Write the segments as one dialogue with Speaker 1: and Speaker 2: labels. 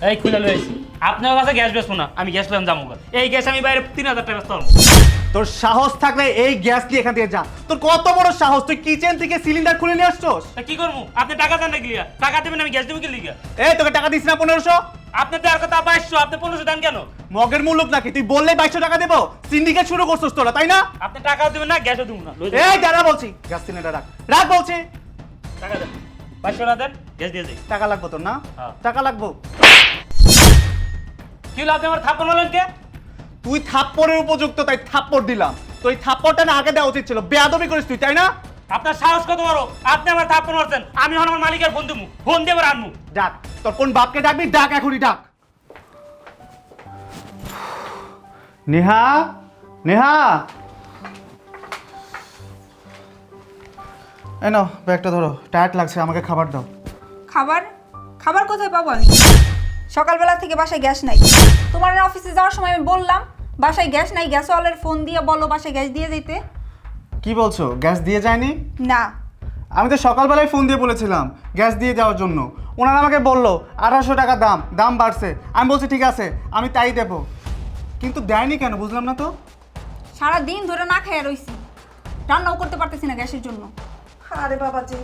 Speaker 1: এই খুলে লইছি আপনার কাছে গ্যাস বেচবো না, আমি গ্যাস লেন যাবো। এই গ্যাস আমি বাইরে 3000 টাকা বেচতে পারবো।
Speaker 2: তোর সাহস থাকলে এই গ্যাস নিয়ে এখান থেকে যা। তোর কত বড় সাহস, তুই কিচেন থেকে সিলিন্ডার খুলে নিয়ে আসছস?
Speaker 1: তা কি করবো? আপনি টাকা দেন না গিয়া, টাকা দেবেন আমি গ্যাস দেবো কি লিগা?
Speaker 2: এই তোকে টাকা দিস না 1500?
Speaker 1: আপনি দেওয়ার কথা 2200, আপনি 1500 দেন কেন?
Speaker 2: মগের মূল্য নাকি তুই বললে 2200 টাকা দেবো? সিন্ডিকেট শুরু করছস তোরা, তাই না?
Speaker 1: আপনি টাকাও দেবেন না, গ্যাসও দেবো না। লই যান।
Speaker 2: এই দাঁড়া বলছি, গ্যাস সিলিন্ডার রাখ রাখ বলছি।
Speaker 1: টাকা দেন, 2200 টাকা দেন, গ্যাস দিয়ে যাই।
Speaker 2: টাকা লাগবে তোর না?
Speaker 1: হ্যাঁ।
Speaker 2: টাকা লাগবে।
Speaker 1: কি হলো, আপনি আমার থাপ্পড় মারলেন কে?
Speaker 2: তুই থাপ্পড়ের উপযুক্ত তাই থাপ্পড় দিলাম। তো এই থাপ্পড়টা না আগে দেওয়া উচিত ছিল। বেয়াদবি করিস তুই, তাই না?
Speaker 1: আপনার সাহস কত বড়? আপনি আমার থাপ্পড় মারছেন, আমি এখন আমার মালিকের ফোন দেবো, ফোন দিয়ে আবার আনবো।
Speaker 2: ডাক, তোর কোন বাপকে ডাকবি ডাক, এখনই ডাক। নেহা, নেহা, এই নাও ব্যাগটা ধরো, টায়ার্ড লাগছে, আমাকে খাবার দাও।
Speaker 3: খাবার? খাবার কোথায় পাবো আমি? সকালবেলা থেকে বাসায় গ্যাস নাই। তোমার অফিসে যাওয়ার সময় আমি বললাম বাসায় গ্যাস নাই, গ্যাসওয়ালার ফোন দিয়ে বলো বাসায় গ্যাস দিয়ে যেতে।
Speaker 2: কি বলছো, গ্যাস দিয়ে যায়নি?
Speaker 3: না।
Speaker 2: আমি তো সকালবেলায় ফোন দিয়ে বলেছিলাম গ্যাস দিয়ে যাওয়ার জন্য। ওনারা আমাকে বললো 1800 টাকা দাম, দাম বাড়ছে। আমি বলছি ঠিক আছে আমি তাই দেবো, কিন্তু দেয়নি কেন বুঝলাম না তো।
Speaker 3: সারা দিন ধরে না খেয়ে রইছি, রান্নাও করতে পারতেছি না গ্যাসের জন্য।
Speaker 4: আরে বাবাজি,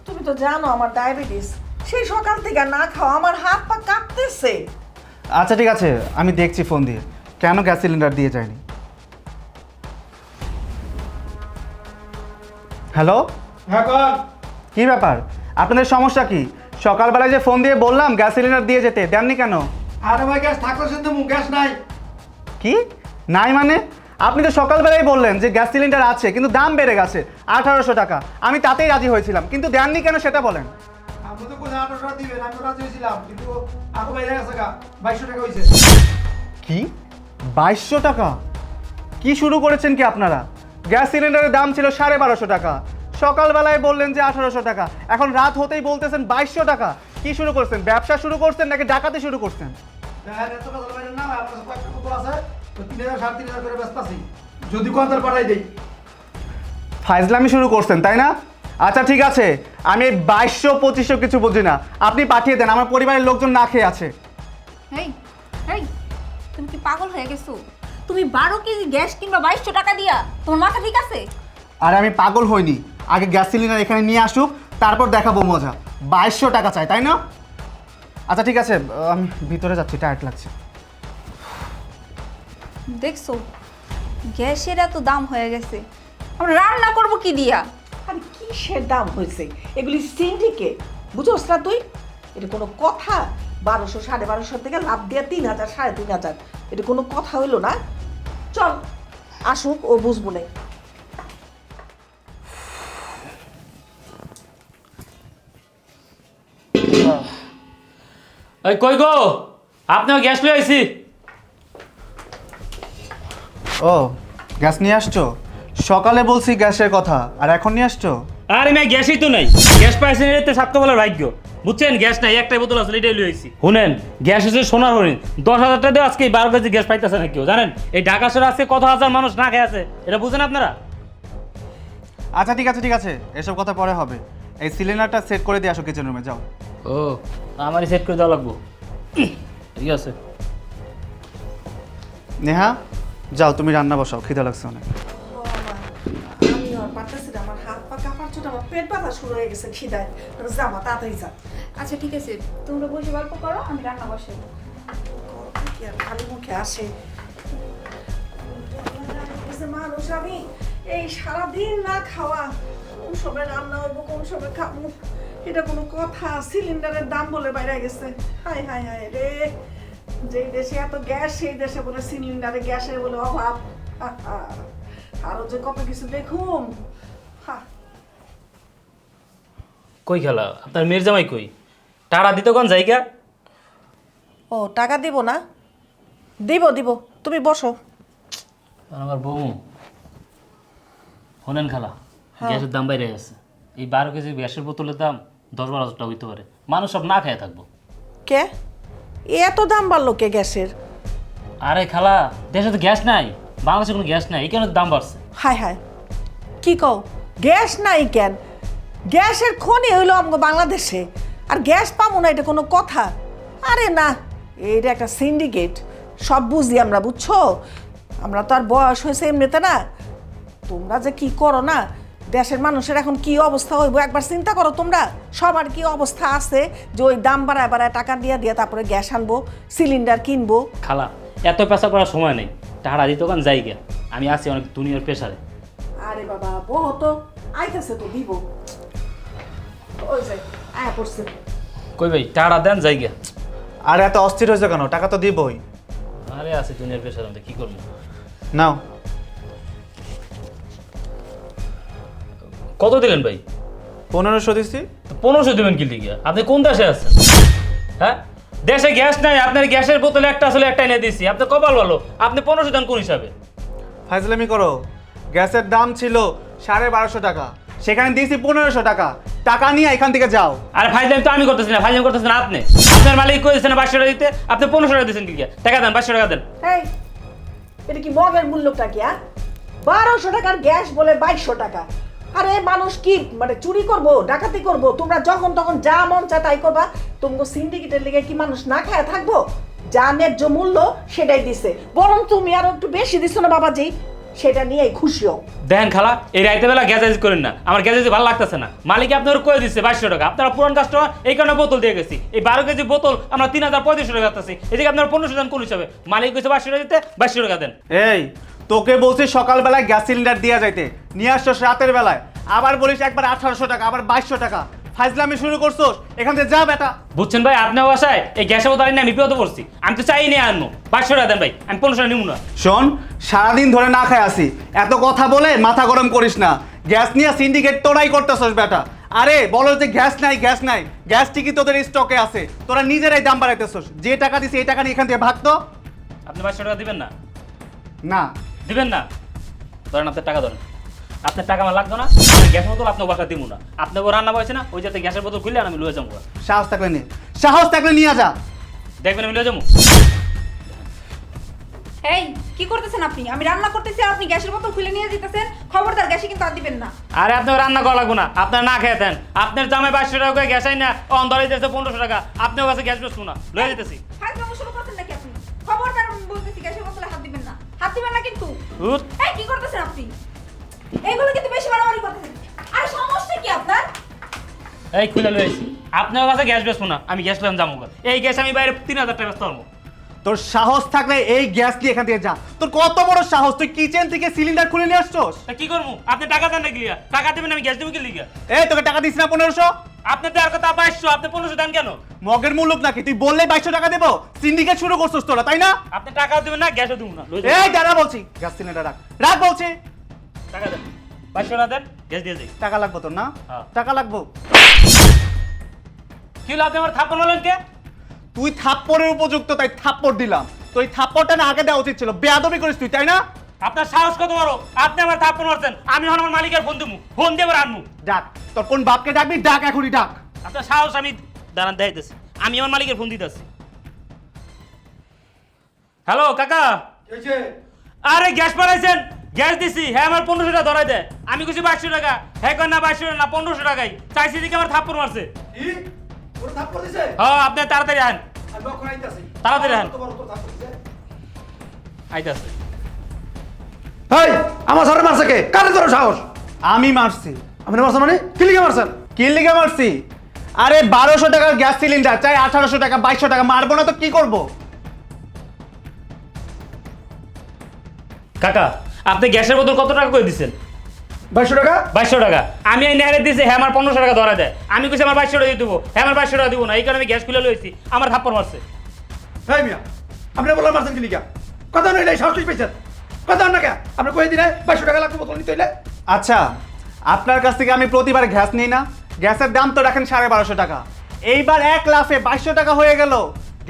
Speaker 4: তুমি তো জানো আমার ডায়াবেটিস, সেই সকাল থেকে না খাওয়া আমার হাত পা কাঁপতেছে।
Speaker 2: আচ্ছা ঠিক আছে, আমি দেখছি ফোন দিয়ে কেন গ্যাস সিলিন্ডার দিয়ে যায়নি। হ্যালো,
Speaker 5: হ্যাঁ কর।
Speaker 2: কি ব্যাপার, আপনাদের সমস্যা কি? সকালবেলায় যে ফোন দিয়ে বললাম গ্যাস সিলিন্ডার দিয়ে যেতে, দেননি কেন?
Speaker 5: আরে ভাই গ্যাস থাকলে শুনতে গ্যাস নাই।
Speaker 2: কি নাই মানে? আপনি তো সকালবেলায় বললেন যে গ্যাস সিলিন্ডার আছে কিন্তু দাম বেড়ে গেছে 1800 টাকা। আমি তাতেই রাজি হয়েছিলাম, কিন্তু দেননি কেন সেটা বলেন।
Speaker 5: আপনি তো কোথায় 1800 টাকা দিবেন, আমি তো রাজি হয়েছিলাম, কিন্তু আগে বাইরে গেছে গা 2200 টাকা হয়েছে।
Speaker 2: কি 2200 টাকা? কি শুরু করেছেন কি আপনারা? গ্যাস সিলিন্ডারের দাম ছিল 1250 টাকা, সকালবেলায় বললেন যে 1800 টাকা, এখন রাত হতেই বলতেছেন 2200 টাকা। কি শুরু করছেন, ব্যবসা শুরু করছেন নাকি ডাকাতি শুরু করছেন?
Speaker 5: দেখেন এত কথা বলেন না, আপনার কাছে কয়েকটা বোতল আছে, তো 3000 3500 করে ব্যস্ত আছি, যদি কোয়ান্টাল পাঠাই দেই।
Speaker 2: ফাইজলামি শুরু করছেন তাই না? আচ্ছা ঠিক আছে, আমি 2200 2500 কিছু বুঝি না, আপনি পাঠিয়ে দেন, আমার পরিবারের লোকজন না খেয়ে আছে।
Speaker 3: এই এই, তুমি কি পাগল হয়ে গেছো? তুমি 12 কেজি গ্যাস কিনবা 2200 টাকা দিয়া? তোমার মাথা ঠিক আছে?
Speaker 2: আরে আমি পাগল হইনি, আগে গ্যাস সিলিন্ডার এখানে নিয়ে আসুক তারপর দেখাবো মজা। 2200 টাকা চাই তাই না? আচ্ছা ঠিক আছে, আমি ভিতরে যাচ্ছি, টায়ার্ড লাগছে।
Speaker 3: দেখছো গ্যাসের এত দাম হয়ে গেছে, আমরা রান্না করবো কি দিয়া?
Speaker 4: আরে কিসের দাম হয়েছে, এগুলি সিন্ডিকেট, বুঝোস না তুই? এটা কোনো কথা? 1200 1250 থেকে লাভ দিয়ে 3000 3500, এটা কোনো কথা হইলো না? চল আসুক, ও বুঝবো না।
Speaker 1: এই কই গো, আপনিও গ্যাস লই আইছি।
Speaker 2: ও গ্যাস নিয়ে আসছো? সকালে বলছি গ্যাসের কথা, আর এখন নিয়ে আসছো?
Speaker 1: আরে ভাই গ্যাসই তো নাই, গ্যাস পাইছেন এতে সাতটা বলার ভাগ্য। বুঝছেন গ্যাস নাই, একটাই বোতল আছে, এটাই লই আইছি। শুনেন, গ্যাস হচ্ছে সোনার হরিণ, 10,000 টাকা দিয়ে আজকে 12 কেজি গ্যাস পাইতেছে না কেউ, জানেন? এই ঢাকা শহরে আজকে কত হাজার মানুষ না খেয়ে আছে, এটা বুঝেন আপনারা?
Speaker 2: আচ্ছা ঠিক আছে ঠিক আছে, এসব কথা পরে হবে। এই সিলিন্ডারটা সেট করে দিয়ে আসো কিচেন রুমে, যাও।
Speaker 1: ও আমারই সেট করে দেওয়া লাগবো, ঠিক আছে।
Speaker 2: নেহা যাও, তুমি রান্না বসাও, খিদে লাগছে অনেক।
Speaker 4: আমি আর পারতেছি না, আমার হাত পা কাঁপার জন্য আমার পেট ব্যথা শুরু হয়ে গেছে খিদায়। জামা তাড়াতাড়ি যা।
Speaker 3: আচ্ছা ঠিক আছে, তোমরা বসে গল্প করো, আমি রান্না বসাবো।
Speaker 4: কি আর খালি মুখে আসে মানুষ। আমি এই সারাদিন না খাওয়া, কোন সময় রান্না হইব কোন সময় খাবো, এটা কোনো কথা? সিলিন্ডারের দাম বলে বাইরে গেছে। হাই হাই হাই রে, যেই দেশে এত গ্যাস সেই দেশে বলে সিলিন্ডারে গ্যাসের বলে অভাব। আরো যে কত কিছু দেখুম।
Speaker 1: কই খেলা আপনার মেয়ের জামাই কই? টাকা দিতে কোন জায়গা?
Speaker 4: ও টাকা দিব না? দিব দিব, তুমি বসো।
Speaker 1: আমার বউ শোনেন খালা, গ্যাসের দাম বাইরে গেছে। এই 12 কেজি গ্যাসের বোতলের দাম 10-12 টাকা হইতে পারে, মানুষ সব না খেয়ে থাকবো।
Speaker 4: কে এত দাম বাড়লো কে গ্যাসের?
Speaker 1: আরে খালা, দেশে তো গ্যাস নাই, বাংলাদেশে কোনো গ্যাস নাই, এই কারণে দাম বাড়ছে।
Speaker 4: হায় হায়, কি কও? গ্যাস নাই কেন? গ্যাসের খনি হইলো আমাকে বাংলাদেশে, আর গ্যাস পাবো না এটা কোনো কথা? আরে না, এইটা একটা সিন্ডিকেট, সব বুঝি আমরা, বুঝছো? আমরা তো আর বয়স হয়েছে এমনিতে না। তোমরা যে কি করো না, দেশের মানুষের এখন কি অবস্থা হইব একবার চিন্তা করো তোমরা। সবার কি অবস্থা আছে যে ওই দাম বাড়ায় বাড়ায় টাকা দিয়ে দিয়ে তারপরে গ্যাস আনবো, সিলিন্ডার কিনবো।
Speaker 1: খালা এত পেশা করার সময় নেই, টাকা দিতে ওখান যাই গিয়া, আমি আছি অনেক দুনিয়ার প্রেশারে।
Speaker 4: আরে বাবা বহু তো আইতেছে তো দিব, ওই যে আয়া পড়ছে।
Speaker 1: কই ভাই টাকা দেন যাই গিয়া।
Speaker 2: আর এত অস্থির হয়েছে কেন? টাকা তো দিবই।
Speaker 1: আরে আছি দুনিয়ার প্রেশারে, আমি কি করবো।
Speaker 2: নাও।
Speaker 1: কত দিলেন ভাই?
Speaker 2: 1500 দিছি।
Speaker 1: 1500 দেবেন কি লিগিয়া? আপনি কোন দেশে আছেন? হ্যাঁ, দেশে গ্যাস নাই, আপনার গ্যাসের বোতলে একটা আসলে একটা এনে দিয়েছি, আপনি কপাল ভালো, আপনি 1500 দেন কোন হিসাবে?
Speaker 2: ফাইজলামি করো। গ্যাসের দাম ছিল 1250 টাকা, সেখানে দিয়েছি 1500 টাকা। টাকা নিয়ে এখান থেকে যাও।
Speaker 1: আর ফাইজলামি তো আমি করতেছি না, ফাইজলামি করতেছেন আপনি। আপনার মালিক কইছেন না 500 টাকা দিতে, আপনি 1500 টাকা দিয়েছেন কি লিগিয়া? টাকা দেন, 500 টাকা দেন।
Speaker 4: এই এটা কি মগের মূল্যটা কি? 1200 টাকার গ্যাস বলে 2200 টাকা। আরে মানুষ কি মানে চুরি করব, ডাকাতি করব? তোমরা যখন তখন যা মন চায় তাই করবা। তোমরা সিন্ডিকেটের লেগে কি মানুষ না খায় থাকবো? যা ন্যায্য মূল্য সেটাই দিছে, বরং তুমি আরো একটু বেশি দিছো না বাবাজি, সেটা নিয়েই খুশি হও।
Speaker 1: দেখেন খালা, এই রাইতে বেলা গ্যাস এজ করেন না, আমার গ্যাস এজ ভালো লাগতেছে না। মালিক আপনার কয়ে দিচ্ছে 2200 টাকা, আপনারা পুরান কাস্টমার, এই কারণে বোতল দিয়ে গেছি। এই 12 কেজি বোতল আমরা 3500 টাকা দিতেছি, এদিকে আপনার 1500 দেন কোন হিসাবে? মালিক কইছে 500 টাকা দিতে, 2200 টাকা দেন।
Speaker 2: এই তোকে বলছি সকালবেলায় গ্যাস সিলিন্ডার দিয়ে যাইতে, নিয়ে আসছস রাতের বেলায়। আবার বলিস একবার 1800 টাকা, আবার 2200 টাকা। ফাইজলামি শুরু করছস, এখান থেকে যা বেটা।
Speaker 1: বুঝছেন ভাই, আপনার বাসায় এই গ্যাসের বোতল নিয়ে আমি বিপদে পড়ছি, আমি তো চাই নিয়ে আনবো। 500 টাকা দেন ভাই, আমি 1500 টাকা নিব না।
Speaker 2: শোন, সারাদিন ধরে না খায় আসি, এত কথা বলে মাথা গরম করিস না। গ্যাস নিয়ে সিন্ডিকেট তোরাই করতেছস বেটা। আরে বলো যে গ্যাস নাই, গ্যাস নাই, গ্যাস ঠিকই তোদের স্টকে আছে, তোরা নিজেরাই দাম বাড়াইতেছস। যে টাকা দিছি এই টাকা নিয়ে এখান থেকে ভাগতো।
Speaker 1: আপনি 500 টাকা দিবেন না?
Speaker 2: না
Speaker 1: দিবেন না? ধরেন আপনার টাকা ধরেন, আপনার টাকা আমার লাগতো না। আমি গ্যাস বোতল আপনার বাসা দিব না, আপনাকে রান্না বয়েছে না, ওই যাতে গ্যাসের বোতল খুললে আমি লয়ে যাবো।
Speaker 2: সাহস থাকলে নে, সাহস থাকলে নিয়ে যা।
Speaker 1: দেখবেন আমি লয়ে যাবো।
Speaker 3: এই কি করতেছেন আপনি? আমি রান্না করতেছি আর আপনি গ্যাসের বোতল খুলে নিয়ে যেতেছেন। খবরদার গ্যাসে কিন্তু আর দিবেন না।
Speaker 1: আরে আপনার রান্না করা লাগবো না, আপনার না খেয়ে দেন। আপনার জামাই 500 টাকা করে গ্যাস আই না, অন্ধরে দিতেছে 1500 টাকা, আপনার কাছে গ্যাস বেচবো না, লয়ে যেতেছি।
Speaker 3: ফাইজলামি শুরু করছেন নাকি আপনি? খবরদার আমি বলতেছি গ্যাসের বোতলে হাত দিবেন না, হাত দিবেন না কিন্তু।
Speaker 1: উঠ।
Speaker 3: এই কি করতেছেন আপনি? এইগুলো কিন্তু বেশি বাড়াবাড়ি করতেছেন। আর সমস্যা কি আপনার?
Speaker 1: এই খুলে লয়েছি, আপনার কাছে গ্যাস বেচবো না, আমি গ্যাস লয়ে যাবো। এই গ্যাস আমি বাইরে 3000 টাকা বেচতে পারবো।
Speaker 2: তোর সাহস থাকলে এই গ্যাস নিয়ে এখান থেকে যা। তোর কত বড় সাহস, তুই কিচেন থেকে সিলিন্ডার খুলে নিয়ে আসছস?
Speaker 1: তা কি করবো? আপনি টাকা দেন না গিয়া, টাকা দেবেন আমি গ্যাস দেবো কি লিগা?
Speaker 2: এই তোকে টাকা দিস না 1500?
Speaker 1: আপনি দেওয়ার কথা 2200, আপনি 1500 দেন কেন?
Speaker 2: মগের মূল্য নাকি? তুই বললেই 2200 টাকা দেবো? সিন্ডিকেট শুরু করছস তোরা, তাই না?
Speaker 1: আপনি টাকাও দেবেন না, গ্যাসও দেবো না, লয়ে যান।
Speaker 2: এই দাঁড়া বলছি, গ্যাস সিলিন্ডার রাখ, রাখ বলছি।
Speaker 1: টাকা দেন, 500 টাকা দেন, গ্যাস দিয়ে যাই।
Speaker 2: টাকা লাগবে তোর না?
Speaker 1: হ্যাঁ।
Speaker 2: টাকা লাগবে।
Speaker 1: কি হলো, আপনি আমার থাপ্পড় মারলেন কে?
Speaker 2: তুই থাপ্পড়ের উপযুক্ত, তাই থাপ্পড় দিলাম। তো এই থাপ্পড়টা না আগে দেওয়া উচিত ছিল। বেয়াদবি করিস তুই, তাই না?
Speaker 1: আপনার সাহস কত বড়, আপনি আমার থাপ্পড় মারছেন। আমি এখন আমার মালিকের ফোন দেবো, ফোন দিয়ে এবার আনবো।
Speaker 2: ডাক, তোর কোন বাপকে ডাকবি ডাক, এখনই ডাক।
Speaker 1: আপনার সাহস আমি দাঁড়ান দেখাইতেছি, আমি আমার মালিকের ফোন দিতেছি। হ্যালো কাকা, আরে গ্যাস পাঠাইছেন? গ্যাস দিছি, হ্যাঁ আমার 1500 টাকা ধরাই দেয়। আমি কিছু 2200 টাকা, হ্যাঁ কর না 2200 টাকা না 1500 টাকাই চাইছি, দিকে আমার থাপ্পড় মারছে।
Speaker 5: কি ওর থাপ্পড় দিছে?
Speaker 1: হ্যাঁ আপনি তাড়াতাড়ি আন,
Speaker 5: আমি কখন আইতাছি?
Speaker 1: তাড়াতাড়ি আন।
Speaker 5: কত বড় তোর থাপ্পড় দিছে?
Speaker 1: আইতাছে।
Speaker 5: হেই, আমার সারে মারছে কে? কারে তোর সাহস?
Speaker 2: আমি মারছি।
Speaker 5: আপনি মারছেন মানে? কি লিগে মারছেন?
Speaker 2: কি লিগে মারছি? আরে 1200 টাকার গ্যাস সিলিন্ডার চাই 1800 টাকা, 2200 টাকা, মারবো না তো কি করব?
Speaker 1: কাকা আপনি গ্যাসের বোতল কত টাকা করে দিচ্ছেন?
Speaker 5: 2200 টাকা?
Speaker 1: 2200 টাকা। আমি এই নেহারে দিয়েছি, হ্যাঁ আমার 1500 টাকা ধরা দেয়। আমি কিছু আমার 2200 টাকা দিয়ে দেবো, হ্যাঁ আমার 2200 টাকা দিব না, এই কারণে আমি গ্যাস খুলে লইছি, আমার থাপ্পড় মারছে।
Speaker 5: হেই মিয়া, আপনি বললেন মারছেন কি লিগা? কথা নইলে সাহস কি পেয়েছেন? কথা না কে? আপনি কই দিলে 2200 টাকা লাগবে বোতল নিতে হইলে?
Speaker 2: আচ্ছা, আপনার কাছ থেকে আমি প্রতিবার গ্যাস নিই না? গ্যাসের দাম তো রাখেন 1250 টাকা, এইবার এক লাফে 2200 টাকা হয়ে গেল।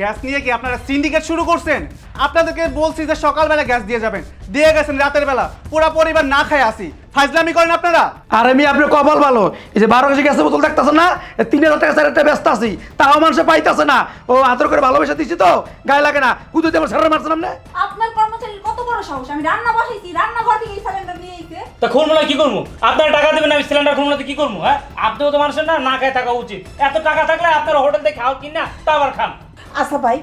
Speaker 2: গ্যাস নিয়ে কি আপনারা সিন্ডিকেট শুরু করছেন? আপনাদেরকে বলছি যে সকালবেলা গ্যাস দিয়ে যাবেন, দিয়ে গেছেন রাতের বেলা, পুরো পরিবার না খায় আসি। ফাজলামি করেন আপনারা।
Speaker 5: আরে মিয়া আপনি কপাল ভালো, এই যে 12 কেজি গ্যাসের বোতল দেখতেছেন না, 3000 টাকা স্যারেরটা ব্যস্ত আছি, তাও মানুষে পাইতেছে না। ও আদর করে ভালোবেসে দিচ্ছি তো, গায়ে লাগে না। কুদুতে আমার সারা মারছেন আপনি।
Speaker 3: আপনার কর্মচারীর কত বড় সাহস? আমি রান্না বসাইছি, রান্নাঘর থেকে সিলিন্ডার নিয়ে আইছে।
Speaker 1: তা খুলবো না কি করবো? আপনারা টাকা দেবেন, আমি সিলিন্ডার খুলবো না তো কি করবো? হ্যাঁ আপনিও তো মানুষের না, না খায় থাকা উচিত। এত টাকা থাকলে আপনারা হোটেল থেকে খাও কিনা তা আবার খান।
Speaker 4: আচ্ছা ভাই,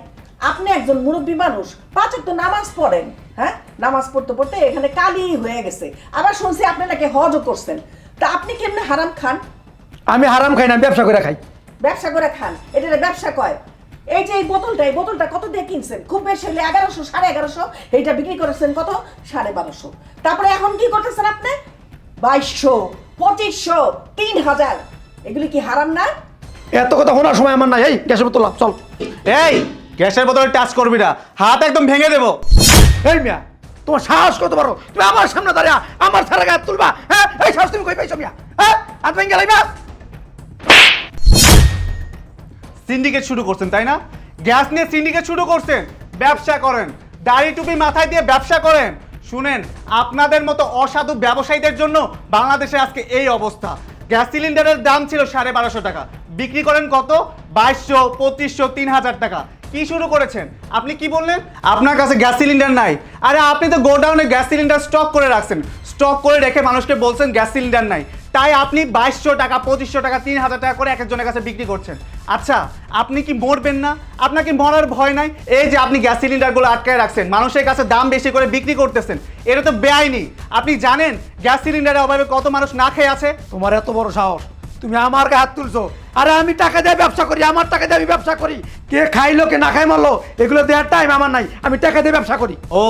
Speaker 4: আপনি একজন মুরব্বী মানুষ, 5 ওয়াক্ত নামাজ পড়েন, হ্যাঁ, নামাজ পড়তে পড়তে এখানে কালি হয়ে গেছে। আবার শুনছি আপনি নাকি হজও করছেন। তা আপনি কেমনে হারাম খান?
Speaker 5: আমি হারাম খাই না, আমি ব্যবসা করে খাই।
Speaker 4: ব্যবসা করে খান, এটা ব্যবসা কয়? এই যে এই বোতলটা কত দিয়ে কিনছেন? খুব বেশি হলে 1100, 1150। এইটা বিক্রি করেছেন কত? 1250। তারপরে এখন কি করতেছেন আপনি? 2200, 2500, 3000। এগুলি কি হারাম না?
Speaker 5: এত কথা শোনার সময় আমার নাই। এই গ্যাসের বোতল আন, চল।
Speaker 2: এই গ্যাসের বোতলে টাচ করবি না, হাত একদম ভেঙে দেবো।
Speaker 5: এই মিয়া, তোমার সাহস কত বড়? তুমি আমার সামনে দাঁড়িয়ে আমার সারা গায়ে তুলবা? হ্যাঁ, এই সাহস তুমি কই পাইছো মিয়া? হ্যাঁ, হাত ভেঙে গেলাই মিয়া।
Speaker 2: সিন্ডিকেট শুরু করছেন তাই না? গ্যাস নিয়ে সিন্ডিকেট শুরু করছেন, ব্যবসা করেন, দাড়ি টুপি মাথায় দিয়ে ব্যবসা করেন। শুনেন, আপনাদের মতো অসাধু ব্যবসায়ীদের জন্য বাংলাদেশে আজকে এই অবস্থা। গ্যাস সিলিন্ডারের দাম ছিল 1250 টাকা, বিক্রি করেন কত? 2200, 2500, 3000 টাকা। কি শুরু করেছেন? আপনি কি বললেন আপনার কাছে গ্যাস সিলিন্ডার নাই? আরে আপনি তো গোডাউনে গ্যাস সিলিন্ডার স্টক করে রাখছেন, স্টক করে রেখে মানুষকে বলছেন গ্যাস সিলিন্ডার নাই, তাই আপনি 2200 টাকা, 2500 টাকা, 3000 টাকা করে এক একজনের কাছে বিক্রি করছেন। আচ্ছা, আপনি কি মরবেন না? আপনার কি মরার ভয় নাই? এই যে আপনি গ্যাস সিলিন্ডারগুলো আটকায় রাখছেন, মানুষের কাছে দাম বেশি করে বিক্রি করতেছেন, এটা তো বেআইনি। আপনি জানেন গ্যাস সিলিন্ডারের অভাবে কত মানুষ না খেয়ে আছে?
Speaker 5: তোমার এত বড় সাহস, তুমি আমার গায়ে হাত তুলছো? আরে আমি টাকা দিয়ে ব্যবসা করি, আমার টাকা দিয়ে আমি ব্যবসা করি। কে খাইলো কে না খাই মারলো এগুলো দেওয়ার টাইম আমার নাই, আমি টাকা দিয়ে ব্যবসা করি।
Speaker 2: ও,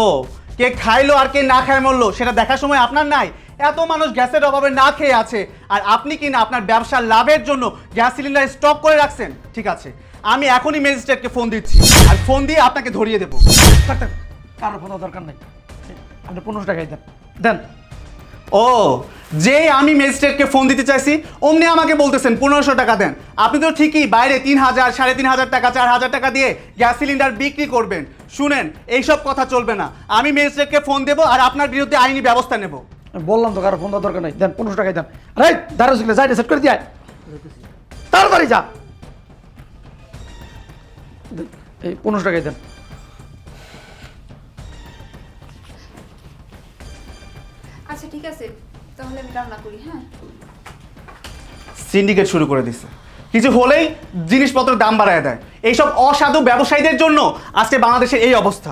Speaker 2: কে খাইলো আর কে না খায় মরলো সেটা দেখার সময় আপনার নাই? এত মানুষ গ্যাসের অভাবে না খেয়ে আছে, আর আপনি কি না আপনার ব্যবসার লাভের জন্য গ্যাস সিলিন্ডার স্টক করে রাখছেন? ঠিক আছে, আমি এখনই ম্যাজিস্ট্রেটকে ফোন দিচ্ছি, আর ফোন দিয়ে আপনাকে ধরিয়ে দেবো।
Speaker 5: থাক থাক, কারো ফোন দরকার নাই, আপনি 1500 টাকাই দেন। দেন।
Speaker 2: ও, যে আমি ম্যাজিস্ট্রেটকে ফোন দিতে চাইছি অমনি আমাকে বলতেছেন 1500 টাকা দেন। আপনি তো ঠিকই বাইরে 3000, 3500 টাকা, 4000 টাকা দিয়ে গ্যাস সিলিন্ডার বিক্রি করবেন। শুনেন, এইসব কথা চলবে না। আমি ম্যাজিস্ট্রেটকে ফোন দেবো আর আপনার বিরুদ্ধে আইনি ব্যবস্থা নেব।
Speaker 5: আমি বললাম তো কারো ফোন দেওয়ার দরকার নাই, দেন 1500 টাকাই দেন। রাইট, দাঁড়া শিখলে যাই সেট করে দিয়ে আয়। তাড়াতাড়ি যা। দেন, এই 1500 টাকাই দেন।
Speaker 3: আচ্ছা ঠিক আছে, তাহলে আমি রান্না করি। হ্যাঁ,
Speaker 2: সিন্ডিকেট শুরু করে দিচ্ছে, কিছু হলেই জিনিসপত্রের দাম বাড়ায় দেয়। এইসব অসাধু ব্যবসায়ীদের জন্য আজকে বাংলাদেশের এই অবস্থা।